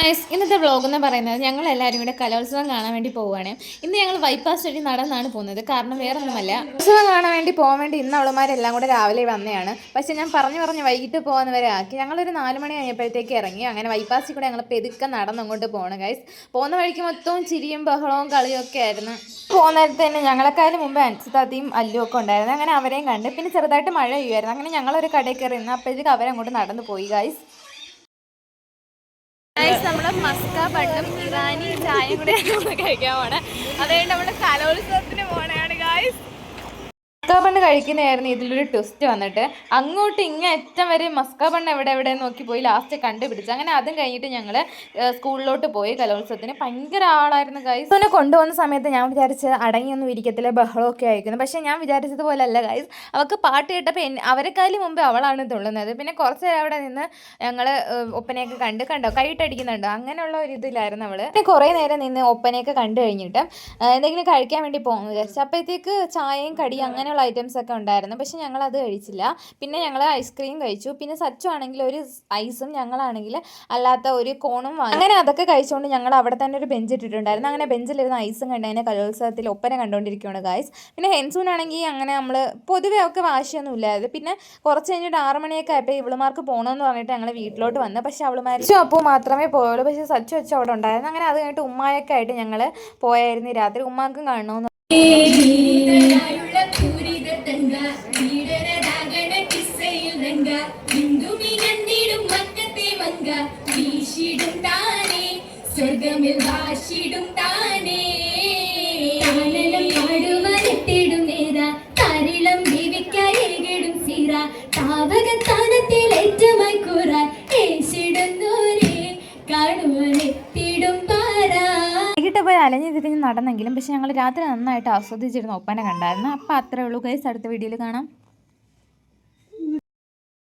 Guys ഇന്നത്തെ vlog എന്ന് പറയുന്നത് ഞങ്ങൾ എല്ലാവരും കൂടെ കലോത്സവം കാണാൻ വേണ്ടി പോവുകയാണ്. ഇന്ന് ഞങ്ങൾ ബൈപ്പാസ് വഴി നടന്നാണ് പോകുന്നത്. കാരണം വേറൊന്നുമല്ല, ഉത്സവം കാണാൻ വേണ്ടി പോകാൻ വേണ്ടി ഇന്ന് അവളുമാരെല്ലാം കൂടെ രാവിലെ വന്നതാണ്. പക്ഷേ ഞാൻ പറഞ്ഞു വൈകിട്ട് പോകുന്നവരെ ആക്കി. ഞങ്ങളൊരു 4 മണി കഴിഞ്ഞപ്പോഴത്തേക്ക് ഇറങ്ങി. അങ്ങനെ ബൈപ്പാസിൽ കൂടെ ഞങ്ങൾ പെതുക്കെ നടന്നങ്ങോട്ട് പോകണം ഗൈസ്. പോകുന്ന വഴിക്ക് മൊത്തവും ചിരിയും ബഹളവും കളിയും ഒക്കെ ആയിരുന്നു. പോകുന്നിടത്ത് തന്നെ ഞങ്ങളെക്കാളും മുമ്പ് അൻസിതാത്തിയും അല്ലും ഒക്കെ ഉണ്ടായിരുന്നു. അങ്ങനെ അവരെയും കണ്ട്. പിന്നെ ചെറുതായിട്ട് മഴ പെയ്യുമായിരുന്നു. അങ്ങനെ ഞങ്ങളൊരു കടയിൽ കയറി നിന്ന് അപ്പോഴത്തേക്ക് അവരങ്ങോട്ട് നടന്നു പോയി ഗൈസ്. നമ്മൾ മസ്ക ബണ്ണും ഇറാനി ചായയും കൂടെ കഴിക്കാൻ പോണേ. അതുകൊണ്ട് നമ്മൾ കലോത്സവത്തിന് പോണേണ് ഗായ്സ്. മസ്ക ബണ്ണ് കഴിക്കുന്നതായിരുന്നു ഇതിലൊരു ട്വിസ്റ്റ് വന്നിട്ട്. അങ്ങോട്ട് ഇങ്ങറ്റം വരെ മസ്ക ബണ്ണ് എവിടെ നോക്കി പോയി ലാസ്റ്റ് കണ്ടുപിടിച്ചു. അങ്ങനെ അതും കഴിഞ്ഞിട്ട് ഞങ്ങൾ സ്കൂളിലോട്ട് പോയി കലോത്സവത്തിന്. ഭയങ്കര ആളായിരുന്നു ഗൈസ്. അതിനെ കൊണ്ടുപോകുന്ന സമയത്ത് ഞാൻ വിചാരിച്ച് അടങ്ങിയൊന്നും ഇരിക്കത്തില്ല, ബഹളമൊക്കെ ആയിരിക്കുന്നു. പക്ഷേ ഞാൻ വിചാരിച്ചതുപോലെ അല്ല ഗൈസ്. അവൾക്ക് പാട്ട് കേട്ടപ്പോൾ അവരെക്കാളും മുമ്പ് അവളാണ് തുള്ളുന്നത്. പിന്നെ കുറച്ച് നേരം അവിടെ നിന്ന് ഞങ്ങൾ ഒപ്പനയൊക്കെ കണ്ടോ കൈയിട്ടടിക്കുന്നുണ്ടോ അങ്ങനെയുള്ള ഒരു ഇതിലായിരുന്നു അവൾ. പിന്നെ കുറേ നേരം നിന്ന് ഒപ്പനയൊക്കെ കണ്ടു കഴിഞ്ഞിട്ട് എന്തെങ്കിലും കഴിക്കാൻ വേണ്ടി പോകുമെന്ന് വിചാരിച്ചു. അപ്പോഴത്തേക്ക് ചായയും കടിയും അങ്ങനെയുള്ള ഐറ്റംസ് ഒക്കെ ഉണ്ടായിരുന്നു. പക്ഷെ ഞങ്ങൾ അത് കഴിച്ചില്ല. പിന്നെ ഞങ്ങൾ ഐസ്ക്രീം കഴിച്ചു. പിന്നെ സച്ചു ആണെങ്കിൽ ഒരു ഐസും ഞങ്ങളാണെങ്കിൽ അല്ലാത്ത ഒരു കോണും വാങ്ങി. അങ്ങനെ അതൊക്കെ കഴിച്ചുകൊണ്ട് ഞങ്ങൾ അവിടെ തന്നെ ഒരു ബെഞ്ച് ഇട്ടിട്ടുണ്ടായിരുന്നു. അങ്ങനെ ബെഞ്ചിലിരുന്ന് ഐസും കണ്ടതിന് കലോത്സവത്തിൽ ഒപ്പന കണ്ടുകൊണ്ടിരിക്കുകയാണ് ഗായ്സ്. പിന്നെ ഹെൻസൂനാണെങ്കിൽ അങ്ങനെ നമ്മൾ പൊതുവെ ഒക്കെ വാശിയൊന്നും ഇല്ലായിരുന്നു. പിന്നെ കുറച്ച് കഴിഞ്ഞിട്ട് 6 മണിയൊക്കെ ആയപ്പോൾ ഇവളുമാർക്ക് പോകണമെന്ന് പറഞ്ഞിട്ട് ഞങ്ങൾ വീട്ടിലോട്ട് വന്നു. പക്ഷേ അവളുമാർ അപ്പോൾ മാത്രമേ പോയുള്ളൂ. പക്ഷേ സച്ചു വെച്ച് അവിടെ ഉണ്ടായിരുന്നു. അങ്ങനെ അത് കഴിഞ്ഞിട്ട് ഉമ്മായൊക്കെ ആയിട്ട് ഞങ്ങൾ പോയായിരുന്നു രാത്രി. ഉമ്മാക്കും കാണണമെന്ന് സ്വർഗമിൽ വാശിടും താനേ താനലം പാടുവരത്തിടും നേര താരിളം ദേവിക്കായിടും സീറ താവകത്താനത്തിൽ ഏറ്റമായി കൂറാൻ ഏശിടുന്നോരേ കാണുവാനെത്തിടും പാരാ. വൈകിട്ട് പോയി അലഞ്ഞു തിരിഞ്ഞ് നടന്നെങ്കിലും പക്ഷെ ഞങ്ങൾ രാത്രി നന്നായിട്ട് ആസ്വദിച്ചിരുന്ന ഒപ്പന കണ്ടായിരുന്നു. അപ്പോൾ അത്രേ ഉള്ളൂ ഗൈസ്. അടുത്ത വീഡിയോയിൽ കാണാം.